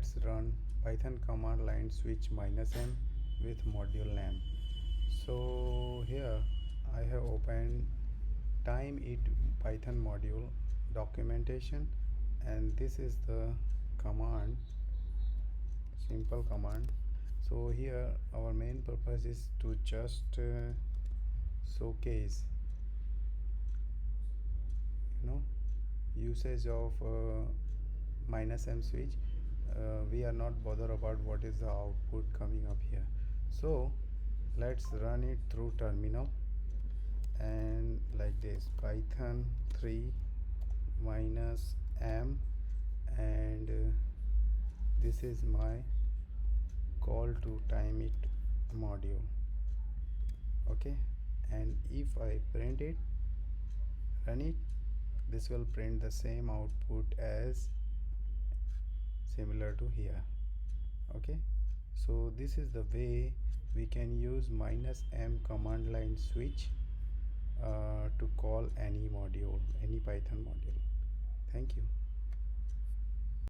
let's run Python command line switch -m with module name. So here I have opened time it Python module documentation, and this is the command, simple command. So here our main purpose is to just showcase usage of -m switch. We are not bothered about what is the output coming up here. So let's run it through terminal, and like this, python 3 -m, and this is my call to time it module. Okay, and if I print it, run it, this will print the same output as similar to here. Okay, so this is the way we can use -m command line switch to call any module, any Python module. Thank you.